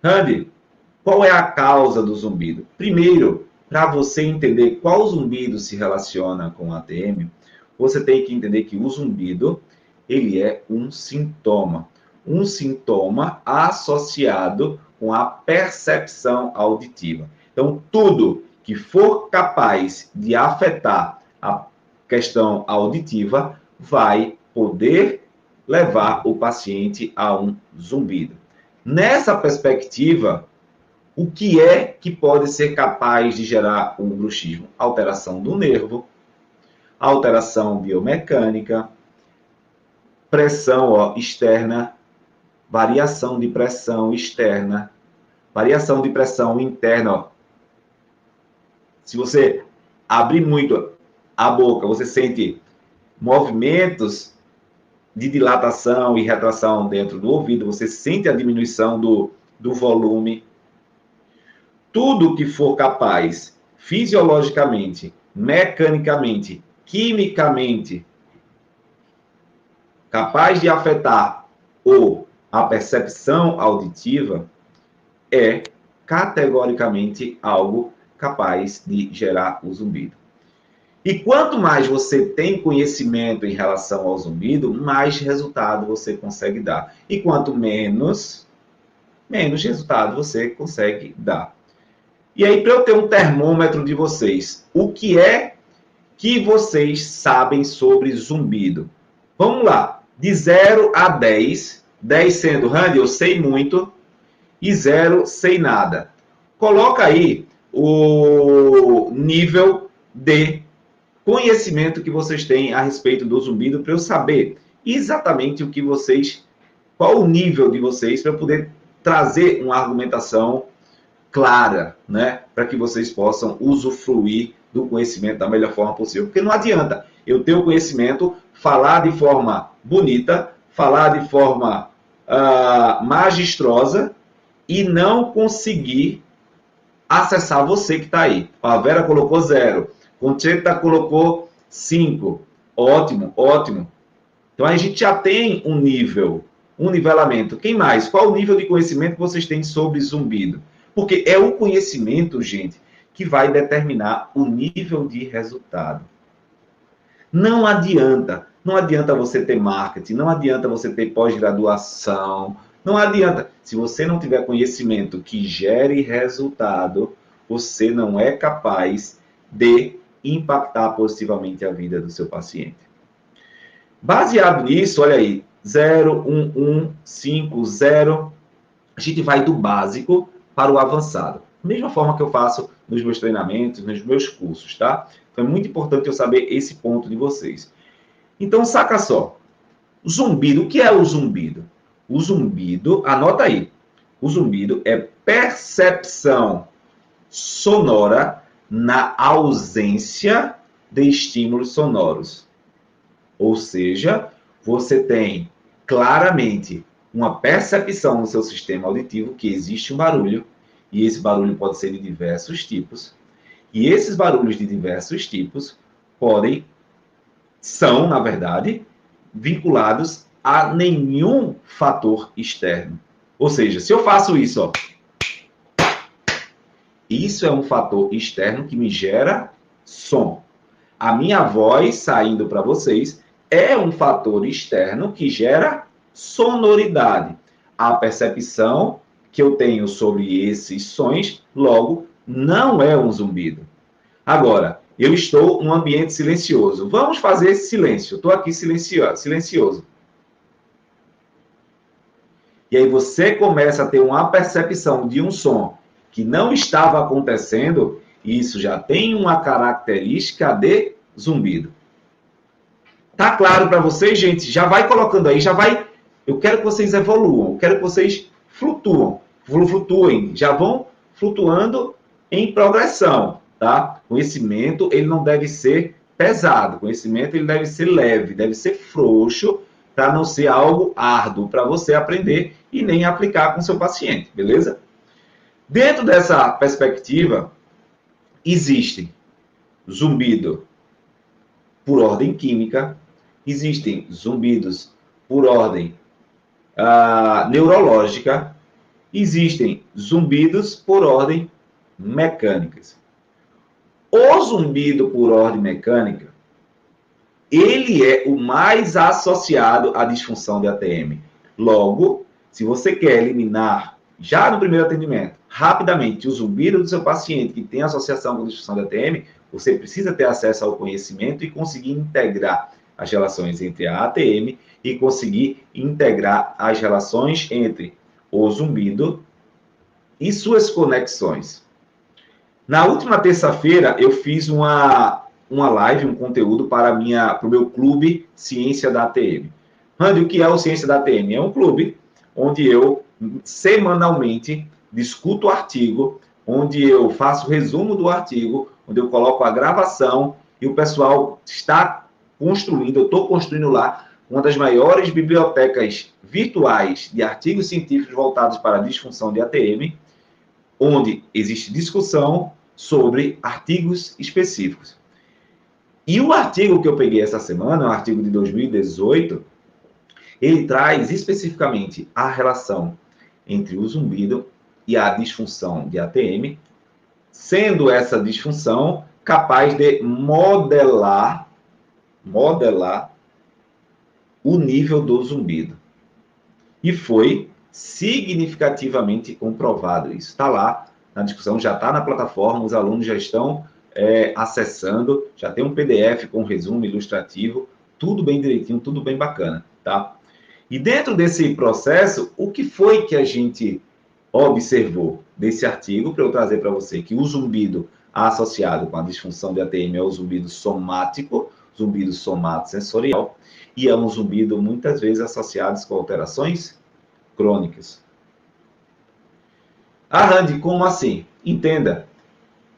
Randy, qual é a causa do zumbido? Primeiro, para você entender qual zumbido se relaciona com o ATM, você tem que entender que o zumbido ele é um sintoma associado com a percepção auditiva. Então, tudo que for capaz de afetar a questão auditiva vai poder levar o paciente a um zumbido. Nessa perspectiva, o que é que pode ser capaz de gerar um bruxismo? Alteração do nervo, alteração biomecânica, pressão externa, variação de pressão externa, variação de pressão interna. Se você abrir muito a boca, você sente movimentos de dilatação e retração dentro do ouvido, você sente a diminuição do volume. Tudo que for capaz, fisiologicamente, mecanicamente, quimicamente, capaz de afetar a percepção auditiva, é categoricamente algo capaz de gerar o zumbido. E quanto mais você tem conhecimento em relação ao zumbido, mais resultado você consegue dar. E quanto menos resultado você consegue dar. E aí, para eu ter um termômetro de vocês, o que é que vocês sabem sobre zumbido? Vamos lá, de 0 a 10, 10 sendo, Randy, eu sei muito, e 0, sei nada. Coloca aí o nível de conhecimento que vocês têm a respeito do zumbido para eu saber exatamente o que vocês, qual o nível de vocês para eu poder trazer uma argumentação clara, né, para que vocês possam usufruir do conhecimento da melhor forma possível. Porque não adianta eu ter o conhecimento, falar de forma bonita, falar de forma magistrosa e não conseguir acessar você que está aí. A Vera colocou 0, Concheta colocou 5. Ótimo, ótimo. Então a gente já tem um nível, um nivelamento. Quem mais? Qual o nível de conhecimento que vocês têm sobre zumbido? Porque é o conhecimento, gente, que vai determinar o nível de resultado. Não adianta você ter marketing, não adianta você ter pós-graduação, não adianta. Se você não tiver conhecimento que gere resultado, você não é capaz de impactar positivamente a vida do seu paciente. Baseado nisso, olha aí, 0, 1, 1, 5, 0, a gente vai do básico para o avançado. Da mesma forma que eu faço nos meus treinamentos, nos meus cursos, tá? Então é muito importante eu saber esse ponto de vocês. Então, saca só. Zumbido, o que é o zumbido? O zumbido, anota aí. O zumbido é percepção sonora na ausência de estímulos sonoros. Ou seja, você tem claramente uma percepção no seu sistema auditivo que existe um barulho, e esse barulho pode ser de diversos tipos, e esses barulhos de diversos tipos são, na verdade, vinculados a nenhum fator externo. Ou seja, se eu faço isso, ó, isso é um fator externo que me gera som. A minha voz saindo para vocês é um fator externo que gera sonoridade. A percepção que eu tenho sobre esses sons, logo, não é um zumbido. Agora, eu estou num ambiente silencioso. Vamos fazer esse silêncio. Estou aqui silencioso. E aí você começa a ter uma percepção de um som que não estava acontecendo, e isso já tem uma característica de zumbido. Tá claro para vocês, gente? Já vai colocando aí, já vai. Eu quero que vocês evoluam, eu quero que vocês flutuem, já vão flutuando em progressão, tá? Conhecimento, ele não deve ser pesado, conhecimento ele deve ser leve, deve ser frouxo, para não ser algo árduo para você aprender e nem aplicar com seu paciente, beleza? Dentro dessa perspectiva, existe zumbido por ordem química, existem zumbidos por ordem neurológica, existem zumbidos por ordem mecânicas. O zumbido por ordem mecânica, ele é o mais associado à disfunção de ATM. Logo, se você quer eliminar, já no primeiro atendimento, rapidamente, o zumbido do seu paciente que tem associação com disfunção de ATM, você precisa ter acesso ao conhecimento e conseguir integrar as relações entre a ATM e conseguir integrar as relações entre o zumbido e suas conexões. Na última terça-feira, eu fiz uma live, um conteúdo para o meu clube Ciência da ATM. Randy, o que é o Ciência da ATM? É um clube onde eu, semanalmente, discuto o artigo, onde eu faço o resumo do artigo, onde eu coloco a gravação e o pessoal está construindo, eu estou construindo lá, uma das maiores bibliotecas virtuais de artigos científicos voltados para a disfunção de ATM, onde existe discussão sobre artigos específicos. E o artigo que eu peguei essa semana, um artigo de 2018, ele traz especificamente a relação entre o zumbido e a disfunção de ATM, sendo essa disfunção capaz de modelar o nível do zumbido. E foi significativamente comprovado. Isso está lá na discussão, já está na plataforma, os alunos já estão acessando, já tem um PDF com resumo ilustrativo, tudo bem direitinho, tudo bem bacana, tá? E dentro desse processo, o que foi que a gente observou desse artigo, para eu trazer para você, que o zumbido associado com a disfunção de ATM é o zumbido somático, zumbido somatosensorial, e é um zumbido muitas vezes associado com alterações crônicas. Ah, Randy, como assim? Entenda,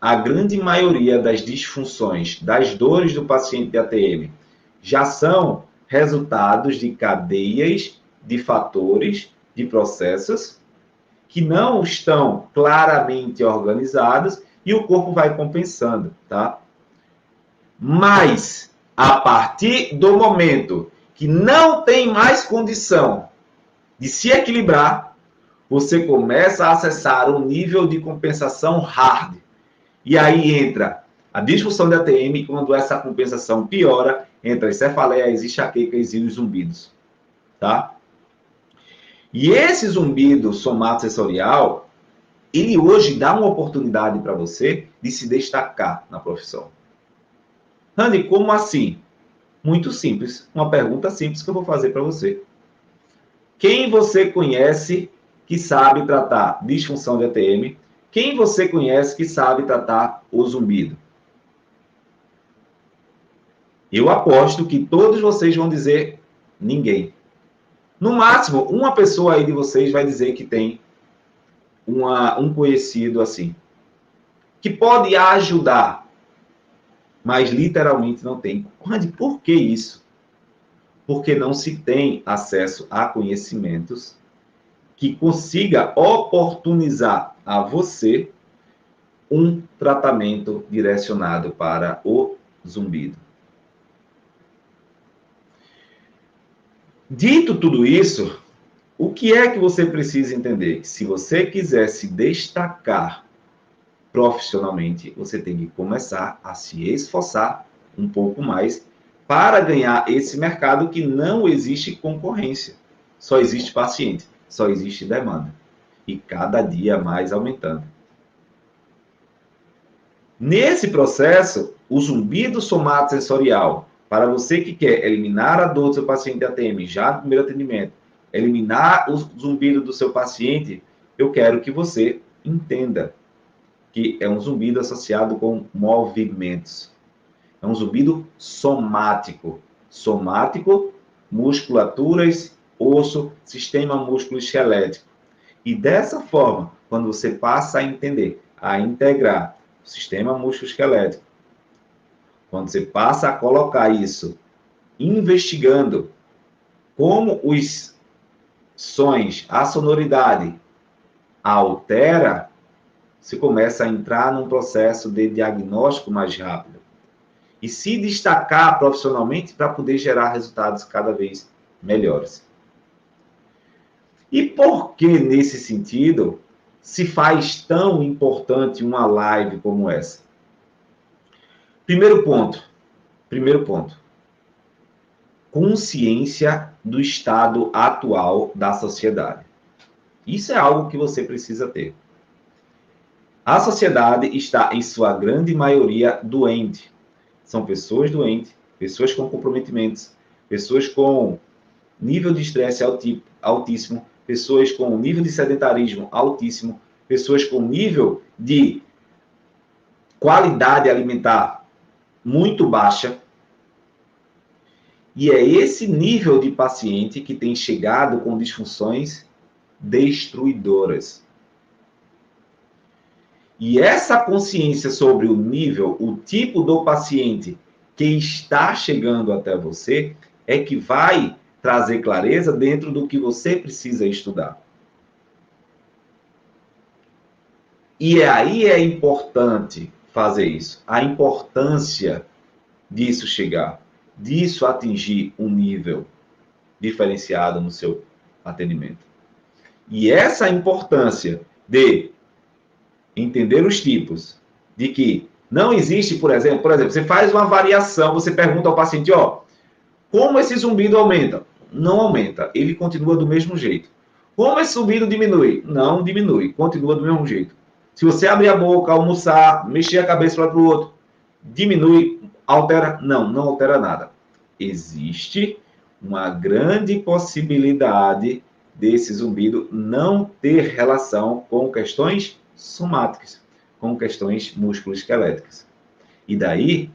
a grande maioria das disfunções, das dores do paciente de ATM, já são resultados de cadeias de fatores, de processos, que não estão claramente organizados e o corpo vai compensando, tá? Mas, a partir do momento que não tem mais condição de se equilibrar, você começa a acessar um nível de compensação hard. E aí entra a disfunção de ATM, quando essa compensação piora, entra as cefaleias, enxaquecas e os zumbidos. Tá? E esse zumbido somatosensorial, ele hoje dá uma oportunidade para você de se destacar na profissão. Randy, como assim? Muito simples. Uma pergunta simples que eu vou fazer para você. Quem você conhece que sabe tratar disfunção de ATM? Quem você conhece que sabe tratar o zumbido? Eu aposto que todos vocês vão dizer ninguém. No máximo, uma pessoa aí de vocês vai dizer que tem um conhecido assim, que pode ajudar, mas literalmente não tem. Por que isso? Porque não se tem acesso a conhecimentos que consiga oportunizar a você um tratamento direcionado para o zumbido. Dito tudo isso, o que é que você precisa entender? Que se você quiser se destacar profissionalmente, você tem que começar a se esforçar um pouco mais para ganhar esse mercado que não existe concorrência. Só existe paciente, só existe demanda. E cada dia mais aumentando. Nesse processo, o zumbido somatosensorial, para você que quer eliminar a dor do seu paciente de ATM já no primeiro atendimento, eliminar o zumbido do seu paciente, eu quero que você entenda que é um zumbido associado com movimentos. É um zumbido somático. Somático, musculaturas, osso, sistema músculo-esquelético. E dessa forma, quando você passa a entender, a integrar o sistema músculo-esquelético, quando você passa a colocar isso, investigando como os sons, a sonoridade altera, você começa a entrar num processo de diagnóstico mais rápido e se destacar profissionalmente para poder gerar resultados cada vez melhores. E por que, nesse sentido, se faz tão importante uma live como essa? Primeiro ponto. Consciência do estado atual da sociedade. Isso é algo que você precisa ter. A sociedade está, em sua grande maioria, doente. São pessoas doentes, pessoas com comprometimentos, pessoas com nível de estresse altíssimo, pessoas com nível de sedentarismo altíssimo, pessoas com nível de qualidade alimentar muito baixa. E é esse nível de paciente que tem chegado com disfunções destruidoras. E essa consciência sobre o nível, o tipo do paciente que está chegando até você, é que vai trazer clareza dentro do que você precisa estudar. E aí é importante fazer isso. A importância disso chegar, disso atingir um nível diferenciado no seu atendimento. E essa importância de entender os tipos, de que não existe, por exemplo, você faz uma variação, você pergunta ao paciente, como esse zumbido aumenta? Não aumenta, ele continua do mesmo jeito. Como esse zumbido diminui? Não diminui, continua do mesmo jeito. Se você abrir a boca, almoçar, mexer a cabeça para o outro, diminui, altera? Não altera nada. Existe uma grande possibilidade desse zumbido não ter relação com questões somáticas, com questões músculo-esqueléticas. E daí,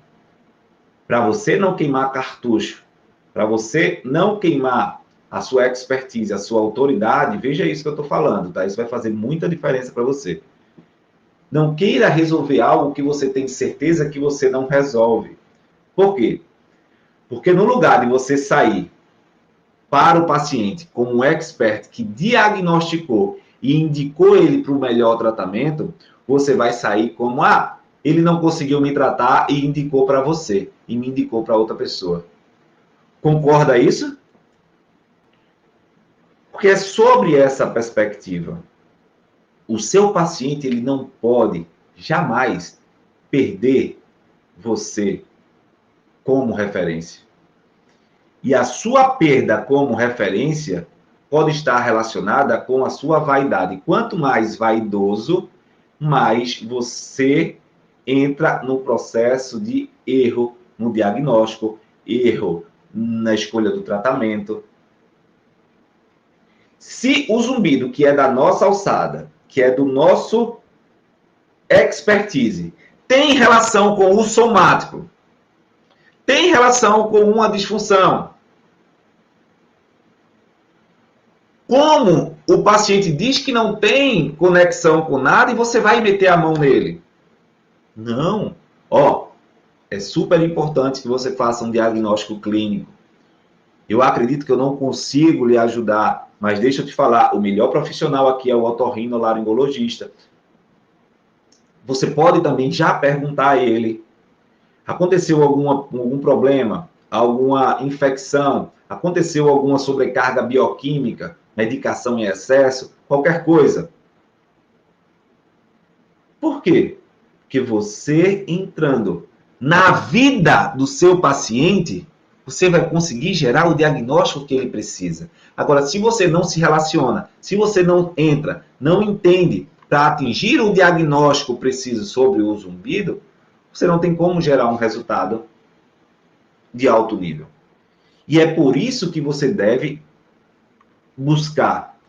para você não queimar cartucho, para você não queimar a sua expertise, a sua autoridade, veja isso que eu estou falando, tá? Isso vai fazer muita diferença para você. Não queira resolver algo que você tem certeza que você não resolve. Por quê? Porque no lugar de você sair para o paciente como um expert que diagnosticou e indicou ele para o melhor tratamento, você vai sair como, ele não conseguiu me tratar e indicou para você, e me indicou para outra pessoa. Concorda isso? Porque é sobre essa perspectiva. O seu paciente, ele não pode jamais perder você como referência. E a sua perda como referência pode estar relacionada com a sua vaidade. Quanto mais vaidoso, mais você entra no processo de erro no diagnóstico, erro na escolha do tratamento. Se o zumbido, que é da nossa alçada, que é do nosso expertise, tem relação com o somático, tem relação com uma disfunção, como o paciente diz que não tem conexão com nada e você vai meter a mão nele? Não. É super importante que você faça um diagnóstico clínico. Eu acredito que eu não consigo lhe ajudar, mas deixa eu te falar, o melhor profissional aqui é o otorrinolaringologista. Você pode também já perguntar a ele, aconteceu algum problema, alguma infecção, aconteceu alguma sobrecarga bioquímica, medicação em excesso, qualquer coisa. Por quê? Porque você entrando na vida do seu paciente, você vai conseguir gerar o diagnóstico que ele precisa. Agora, se você não se relaciona, se você não entra, não entende para atingir o diagnóstico preciso sobre o zumbido, você não tem como gerar um resultado de alto nível. E é por isso que você deve buscar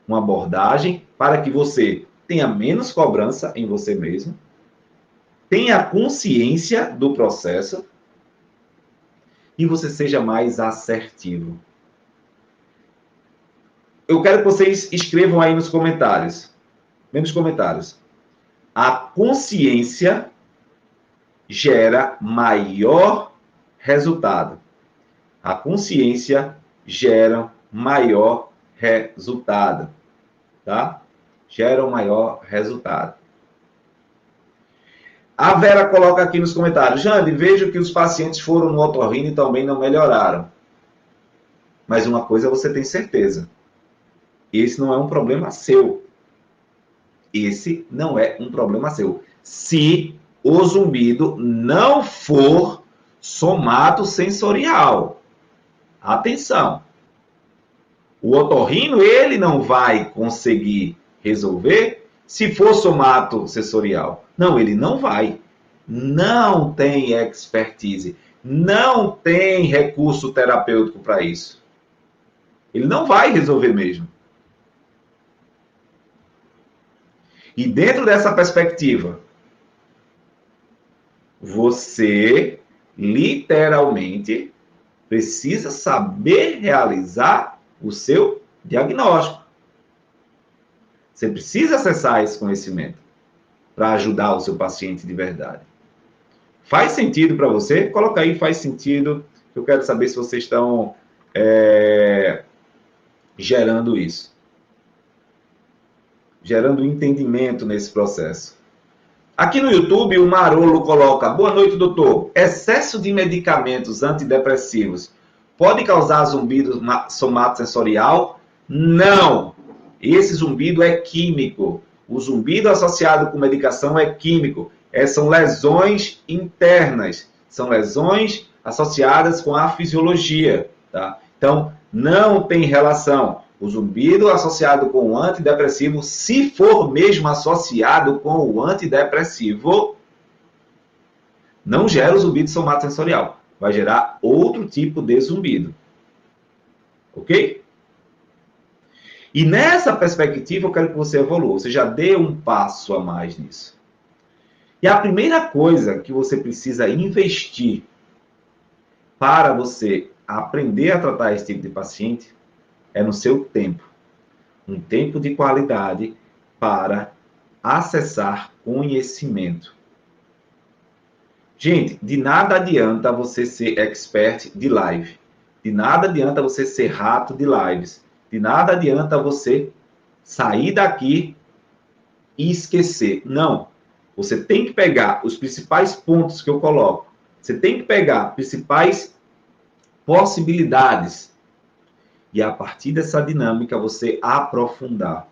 uma abordagem para que você tenha menos cobrança em você mesmo, tenha consciência do processo e você seja mais assertivo. Eu quero que vocês escrevam aí nos comentários. A consciência gera maior resultado. A consciência gera maior resultado. Tá? Gera um maior resultado. A Vera coloca aqui nos comentários: Jande, vejo que os pacientes foram no otorrino e também não melhoraram. Mas uma coisa você tem certeza: esse não é um problema seu. Esse não é um problema seu. Se o zumbido não for somatosensorial. Atenção. O otorrino, ele não vai conseguir resolver se for somatosensorial. Não, ele não vai. Não tem expertise. Não tem recurso terapêutico para isso. Ele não vai resolver mesmo. E dentro dessa perspectiva, você literalmente precisa saber realizar o seu diagnóstico. Você precisa acessar esse conhecimento para ajudar o seu paciente de verdade. Faz sentido para você? Coloca aí, faz sentido. Eu quero saber se vocês estão gerando isso. Gerando entendimento nesse processo. Aqui no YouTube, o Marolo coloca: boa noite, doutor. Excesso de medicamentos antidepressivos pode causar zumbido somatosensorial? Não. Esse zumbido é químico. O zumbido associado com medicação é químico. São lesões internas. São lesões associadas com a fisiologia. Tá? Então, não tem relação. O zumbido associado com o antidepressivo, se for mesmo associado com o antidepressivo, não gera o zumbido somatosensorial. Vai gerar outro tipo de zumbido. Ok? E nessa perspectiva, eu quero que você evolua. Você já deu um passo a mais nisso. E a primeira coisa que você precisa investir para você aprender a tratar esse tipo de paciente é no seu tempo. Um tempo de qualidade para acessar conhecimento. Gente, de nada adianta você ser expert de live. De nada adianta você ser rato de lives. De nada adianta você sair daqui e esquecer. Não. Você tem que pegar os principais pontos que eu coloco. Você tem que pegar principais possibilidades. E a partir dessa dinâmica, você aprofundar.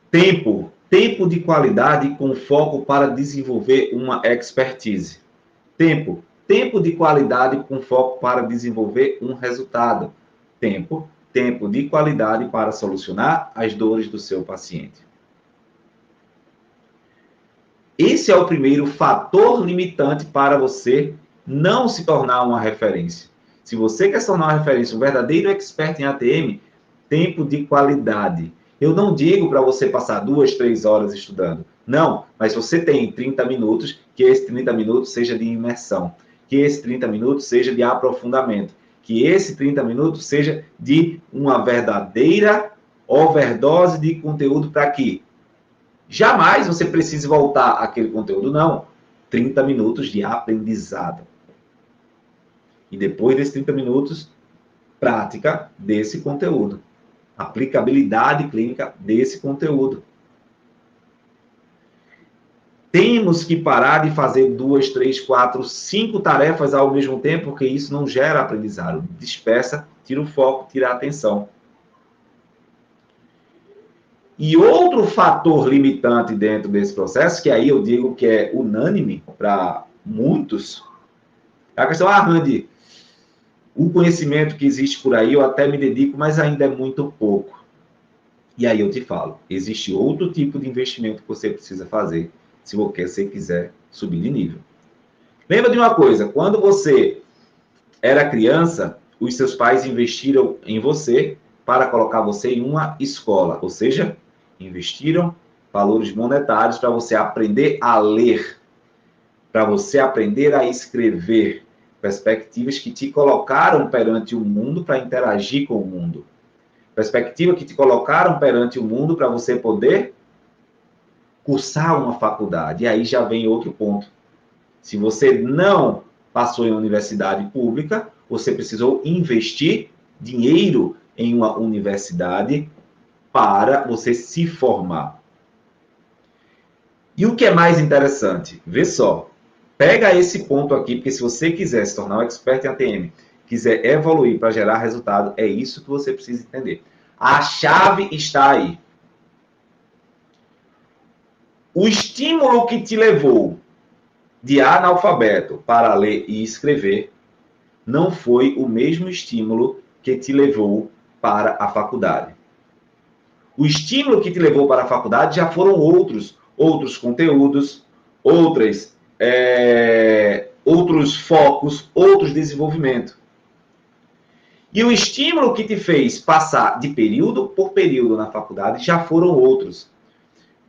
Tempo de qualidade com foco para desenvolver uma expertise. Tempo de qualidade com foco para desenvolver um resultado. Tempo de qualidade para solucionar as dores do seu paciente. Esse é o primeiro fator limitante para você não se tornar uma referência. Se você quer se tornar uma referência, um verdadeiro expert em ATM, tempo de qualidade. Eu não digo para você passar 2, 3 horas estudando. Não, mas você tem 30 minutos, que esse 30 minutos seja de imersão. Que esse 30 minutos seja de aprofundamento. Que esse 30 minutos seja de uma verdadeira overdose de conteúdo para que jamais você precise voltar àquele conteúdo, não. 30 minutos de aprendizado. E depois desses 30 minutos, prática desse conteúdo. Aplicabilidade clínica desse conteúdo. Temos que parar de fazer 2, 3, 4, 5 tarefas ao mesmo tempo, porque isso não gera aprendizado. Dispersa, tira o foco, tira a atenção. E outro fator limitante dentro desse processo, que aí eu digo que é unânime para muitos, é a questão, Randy, o conhecimento que existe por aí, eu até me dedico, mas ainda é muito pouco. E aí eu te falo, existe outro tipo de investimento que você precisa fazer, se você quiser subir de nível. Lembra de uma coisa, quando você era criança, os seus pais investiram em você para colocar você em uma escola, ou seja, investiram valores monetários para você aprender a ler, para você aprender a escrever, perspectivas que te colocaram perante o mundo para interagir com o mundo. Perspectiva que te colocaram perante o mundo para você poder cursar uma faculdade. E aí já vem outro ponto. Se você não passou em uma universidade pública, você precisou investir dinheiro em uma universidade para você se formar. E o que é mais interessante? Vê só. Pega esse ponto aqui, porque se você quiser se tornar um expert em ATM, quiser evoluir para gerar resultado, é isso que você precisa entender. A chave está aí. O estímulo que te levou de analfabeto para ler e escrever não foi o mesmo estímulo que te levou para a faculdade. O estímulo que te levou para a faculdade já foram outros conteúdos, outros focos, outros desenvolvimentos. E o estímulo que te fez passar de período por período na faculdade já foram outros.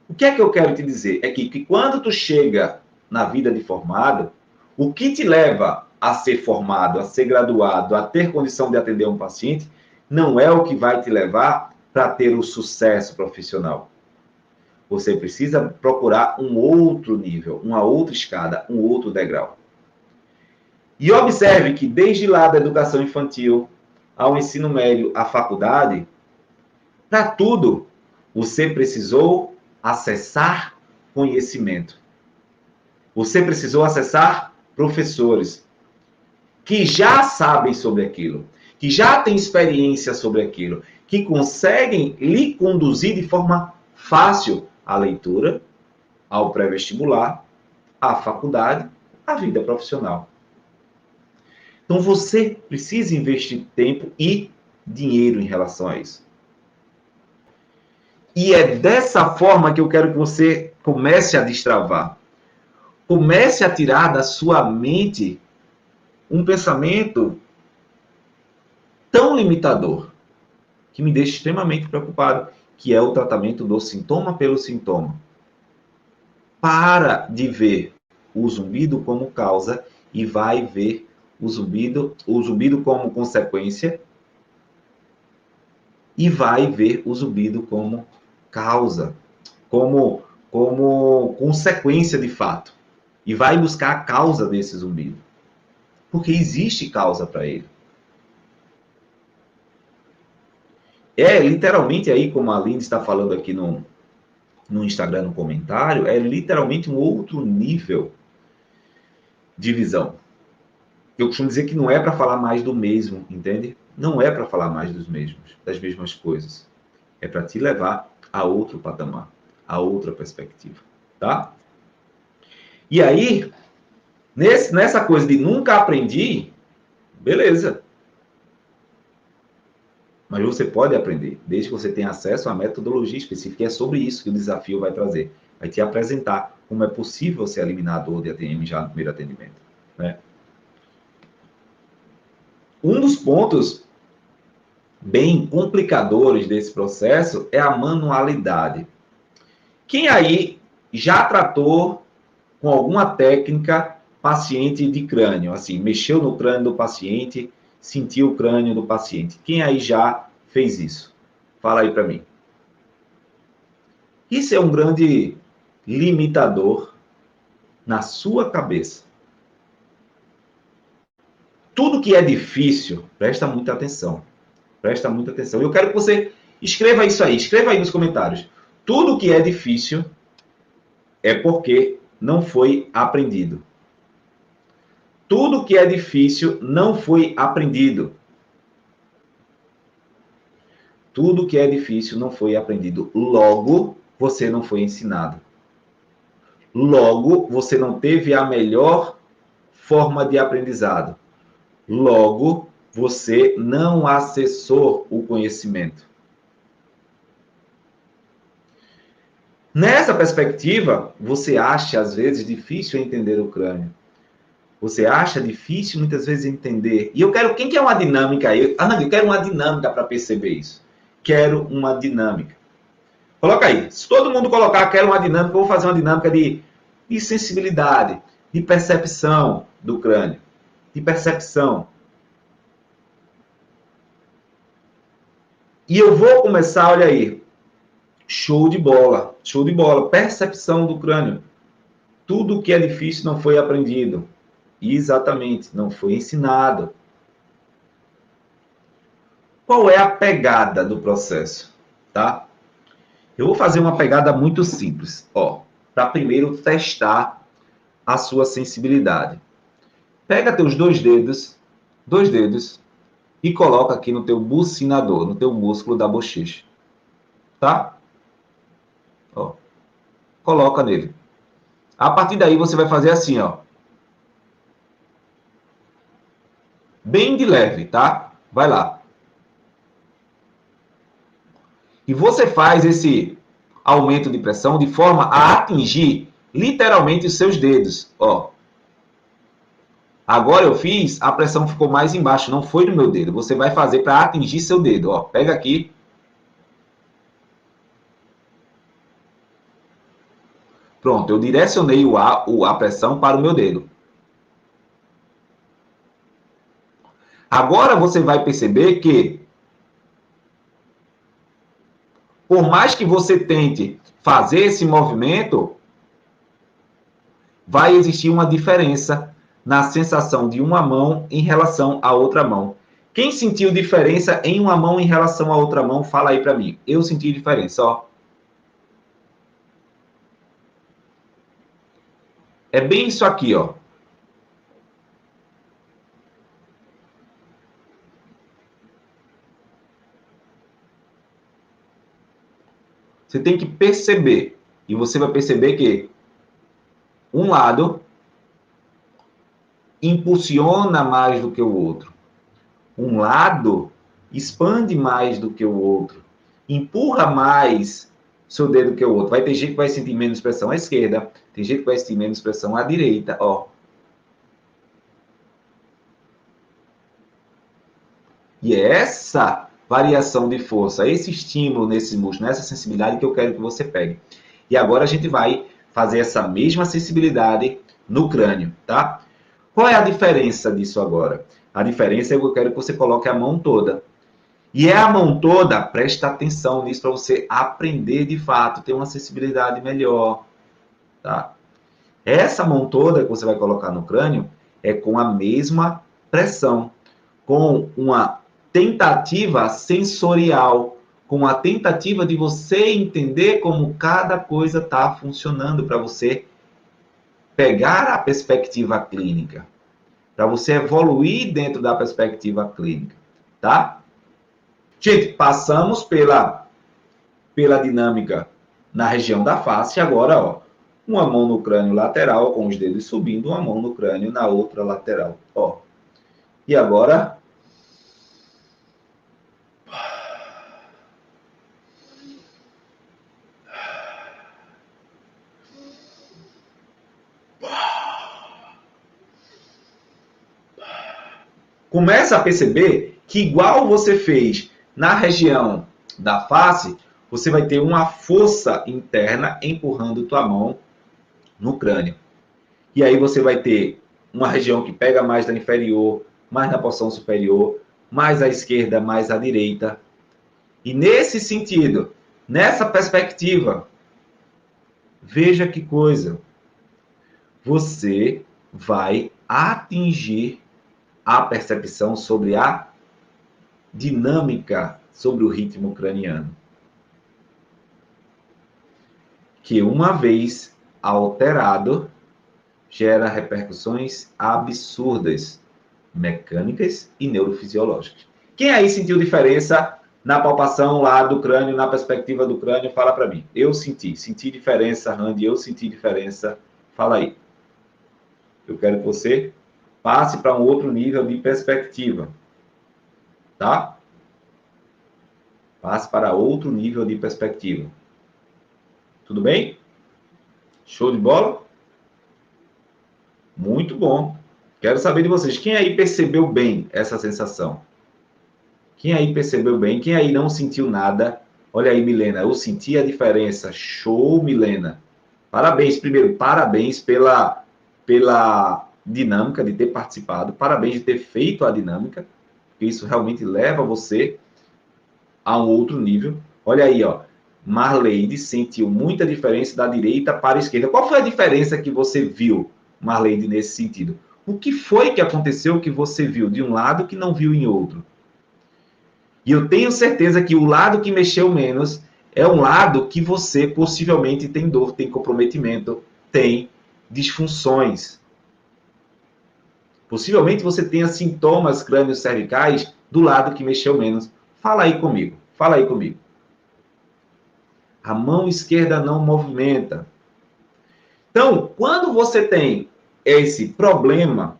O que é que eu quero te dizer? É que quando tu chega na vida de formado, o que te leva a ser formado, a ser graduado, a ter condição de atender um paciente, não é o que vai te levar para ter o sucesso profissional. Você precisa procurar um outro nível, uma outra escada, um outro degrau. E observe que desde lá da educação infantil, ao ensino médio, à faculdade, para tudo, você precisou acessar conhecimento. Você precisou acessar professores que já sabem sobre aquilo, que já têm experiência sobre aquilo, que conseguem lhe conduzir de forma fácil à leitura, ao pré-vestibular, à faculdade, à vida profissional. Então você precisa investir tempo e dinheiro em relação a isso. E é dessa forma que eu quero que você comece a destravar. Comece a tirar da sua mente um pensamento tão limitador que me deixa extremamente preocupado, que é o tratamento do sintoma pelo sintoma. Para de ver o zumbido como causa e vai ver o zumbido como consequência e vai ver o zumbido como causa, como consequência de fato. E vai buscar a causa desse zumbido. Porque existe causa para ele. É literalmente aí, como a Aline está falando aqui no Instagram, no comentário, é literalmente um outro nível de visão. Eu costumo dizer que não é para falar mais do mesmo, entende? Não é para falar mais das mesmas coisas. É para te levar a outro patamar, a outra perspectiva, tá? E aí, nessa coisa de nunca aprendi, beleza. Mas você pode aprender, desde que você tenha acesso à metodologia específica. É sobre isso que o desafio vai trazer. Vai te apresentar como é possível você eliminar a dor de ATM já no primeiro atendimento, né? Um dos pontos bem complicadores desse processo é a manualidade. Quem aí já tratou com alguma técnica paciente de crânio? Assim, mexeu no crânio do paciente, sentiu o crânio do paciente. Quem aí já fez isso? Fala aí para mim. Isso é um grande limitador na sua cabeça. Tudo que é difícil, presta muita atenção. Presta muita atenção. Eu quero que você escreva isso aí, escreva aí nos comentários. Tudo que é difícil é porque não foi aprendido. Tudo que é difícil não foi aprendido. Tudo que é difícil não foi aprendido. Logo, você não foi ensinado. Logo, você não teve a melhor forma de aprendizado. Logo, você não acessou o conhecimento. Nessa perspectiva, você acha, às vezes, difícil entender o crânio. Você acha difícil, muitas vezes, entender. E eu quero, quem quer uma dinâmica aí? Eu quero uma dinâmica para perceber isso. Quero uma dinâmica. Coloca aí. Se todo mundo colocar, quero uma dinâmica, eu vou fazer uma dinâmica de sensibilidade, de percepção do crânio. De percepção. E eu vou começar, olha aí. Show de bola. Show de bola. Percepção do crânio. Tudo que é difícil não foi aprendido. Exatamente, não foi ensinado. Qual é a pegada do processo? Tá? Eu vou fazer uma pegada muito simples. Para primeiro testar a sua sensibilidade. Pega teus 2 dedos 2 dedos e coloca aqui no teu bucinador, no teu músculo da bochecha. Tá? Ó, coloca nele. A partir daí você vai fazer assim, ó. Bem de leve, tá? Vai lá. E você faz esse aumento de pressão de forma a atingir literalmente os seus dedos, ó. Agora eu fiz, a pressão ficou mais embaixo, não foi no meu dedo. Você vai fazer para atingir seu dedo, ó. Pega aqui. Pronto, eu direcionei a pressão para o meu dedo. Agora você vai perceber que, por mais que você tente fazer esse movimento, vai existir uma diferença na sensação de uma mão em relação à outra mão. Quem sentiu diferença em uma mão em relação à outra mão, fala aí para mim. Eu senti diferença, ó. É bem isso aqui, ó. Você tem que perceber. E você vai perceber que um lado impulsiona mais do que o outro. Um lado expande mais do que o outro. Empurra mais seu dedo que o outro. Vai ter gente que vai sentir menos pressão à esquerda. Tem gente que vai sentir menos pressão à direita, ó. E é essa variação de força, esse estímulo nesse músculo, nessa sensibilidade que eu quero que você pegue. E agora a gente vai fazer essa mesma sensibilidade no crânio, tá? Qual é a diferença disso agora? A diferença é que eu quero que você coloque a mão toda. E é a mão toda, presta atenção nisso para você aprender de fato, ter uma sensibilidade melhor, tá? Essa mão toda que você vai colocar no crânio é com a mesma pressão, com uma tentativa sensorial, com a tentativa de você entender como cada coisa está funcionando para você pegar a perspectiva clínica, para você evoluir dentro da perspectiva clínica, tá? Gente, passamos pela dinâmica na região da face, agora, ó, uma mão no crânio lateral, com os dedos subindo, uma mão no crânio na outra lateral, ó. E agora, começa a perceber que igual você fez na região da face, você vai ter uma força interna empurrando tua mão no crânio. E aí você vai ter uma região que pega mais da inferior, mais na porção superior, mais à esquerda, mais à direita. E nesse sentido, nessa perspectiva, veja que coisa, você vai atingir a percepção sobre a dinâmica, sobre o ritmo craniano. Que uma vez alterado, gera repercussões absurdas, mecânicas e neurofisiológicas. Quem aí sentiu diferença na palpação lá do crânio, na perspectiva do crânio, fala para mim. Eu senti diferença, Randy, eu senti diferença. Fala aí. Eu quero que você passe para um outro nível de perspectiva. Tá? Passe para outro nível de perspectiva. Tudo bem? Show de bola? Muito bom. Quero saber de vocês. Quem aí percebeu bem essa sensação? Quem aí percebeu bem? Quem aí não sentiu nada? Olha aí, Milena, eu senti a diferença. Show, Milena. Parabéns, primeiro, parabéns pela dinâmica de ter participado. Parabéns de ter feito a dinâmica. Porque isso realmente leva você a um outro nível. Olha aí, ó. Marleide sentiu muita diferença da direita para a esquerda. Qual foi a diferença que você viu, Marleide, nesse sentido? O que foi que aconteceu que você viu de um lado que não viu em outro? E eu tenho certeza que o lado que mexeu menos é um lado que você possivelmente tem dor, tem comprometimento, tem disfunções. Possivelmente você tenha sintomas crânio-cervicais do lado que mexeu menos. Fala aí comigo. Fala aí comigo. A mão esquerda não movimenta. Então, quando você tem esse problema,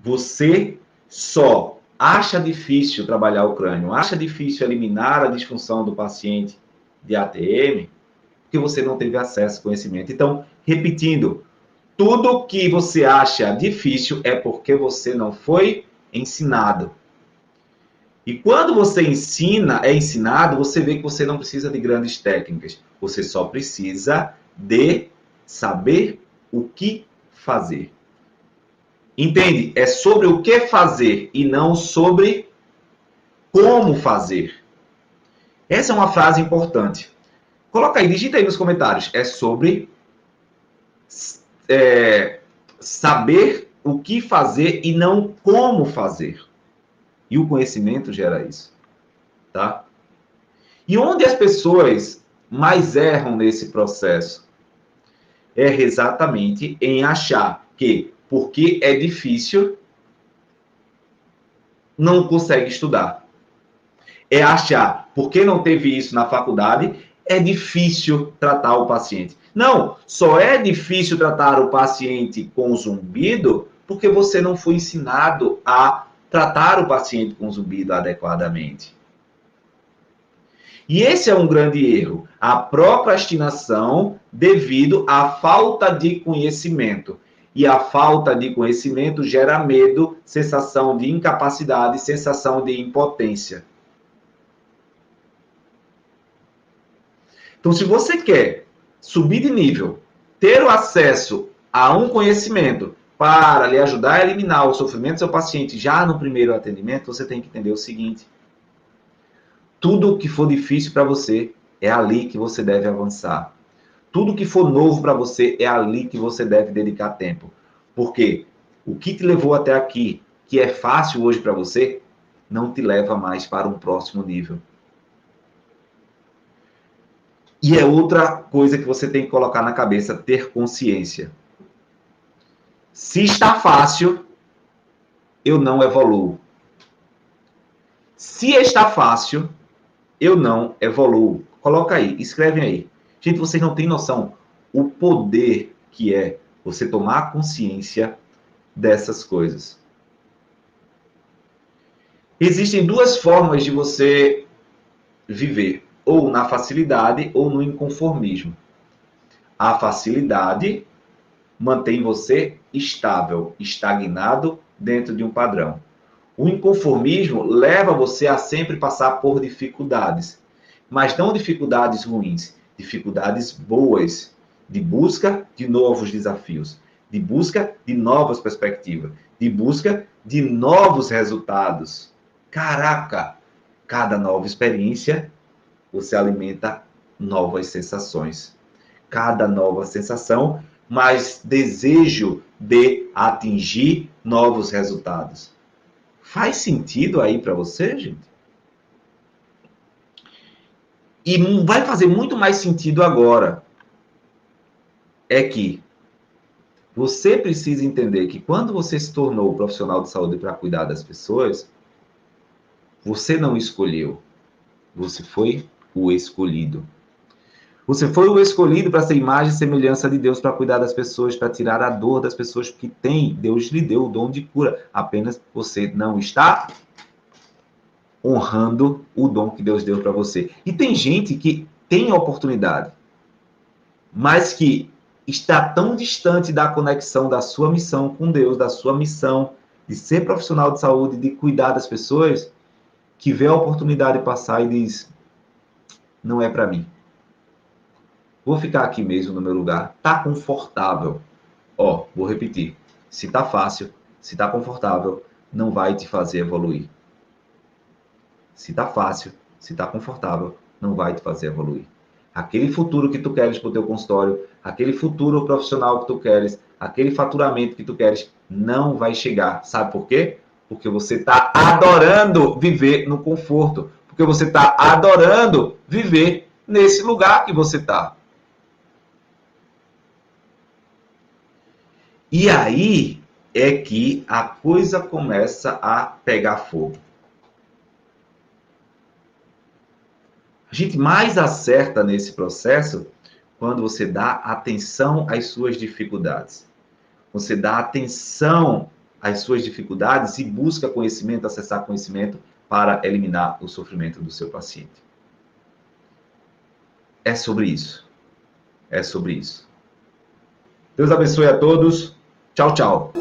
você só acha difícil trabalhar o crânio, acha difícil eliminar a disfunção do paciente de ATM, porque você não teve acesso ao conhecimento. Então, repetindo, tudo que você acha difícil é porque você não foi ensinado. E quando você é ensinado, você vê que você não precisa de grandes técnicas. Você só precisa de saber o que fazer. Entende? É sobre o que fazer e não sobre como fazer. Essa é uma frase importante. Coloca aí, digita aí nos comentários. É sobre saber o que fazer e não como fazer. E o conhecimento gera isso. Tá? E onde as pessoas mais erram nesse processo? É exatamente em achar que, porque é difícil, não consegue estudar. É achar, porque não teve isso na faculdade, é difícil tratar o paciente. Não, só é difícil tratar o paciente com zumbido porque você não foi ensinado a tratar o paciente com zumbido adequadamente. E esse é um grande erro, a procrastinação devido à falta de conhecimento. E a falta de conhecimento gera medo, sensação de incapacidade, sensação de impotência. Então, se você quer subir de nível, ter o acesso a um conhecimento para lhe ajudar a eliminar o sofrimento do seu paciente já no primeiro atendimento, você tem que entender o seguinte: tudo que for difícil para você, é ali que você deve avançar. Tudo que for novo para você, é ali que você deve dedicar tempo. Porque o que te levou até aqui, que é fácil hoje para você, não te leva mais para um próximo nível. E é outra coisa que você tem que colocar na cabeça, ter consciência. Se está fácil, eu não evoluo. Se está fácil, eu não evoluo. Coloca aí, escreve aí. Gente, vocês não têm noção o poder que é você tomar consciência dessas coisas. Existem duas formas de você viver, ou na facilidade ou no inconformismo. A facilidade mantém você estável, estagnado dentro de um padrão. O inconformismo leva você a sempre passar por dificuldades, mas não dificuldades ruins, dificuldades boas, de busca de novos desafios, de busca de novas perspectivas, de busca de novos resultados. Caraca, cada nova experiência você alimenta novas sensações. Cada nova sensação, mais desejo de atingir novos resultados. Faz sentido aí para você, gente? E vai fazer muito mais sentido agora. É que você precisa entender que quando você se tornou profissional de saúde para cuidar das pessoas, você não escolheu. Você foi o escolhido. Você foi o escolhido para ser imagem e semelhança de Deus, para cuidar das pessoas, para tirar a dor das pessoas que tem. Deus lhe deu o dom de cura. Apenas você não está honrando o dom que Deus deu para você. E tem gente que tem a oportunidade, mas que está tão distante da conexão da sua missão com Deus, da sua missão de ser profissional de saúde, de cuidar das pessoas, que vê a oportunidade passar e diz: não é para mim. Vou ficar aqui mesmo no meu lugar. Tá confortável. Ó, vou repetir. Se tá fácil, se tá confortável, não vai te fazer evoluir. Se tá fácil, se tá confortável, não vai te fazer evoluir. Aquele futuro que tu queres para o teu consultório, aquele futuro profissional que tu queres, aquele faturamento que tu queres, não vai chegar. Sabe por quê? Porque você está adorando viver no conforto. Porque você está adorando viver nesse lugar que você está. E aí é que a coisa começa a pegar fogo. A gente mais acerta nesse processo quando você dá atenção às suas dificuldades. Você dá atenção às suas dificuldades e busca conhecimento, acessar conhecimento para eliminar o sofrimento do seu paciente. É sobre isso. É sobre isso. Deus abençoe a todos. Tchau, tchau.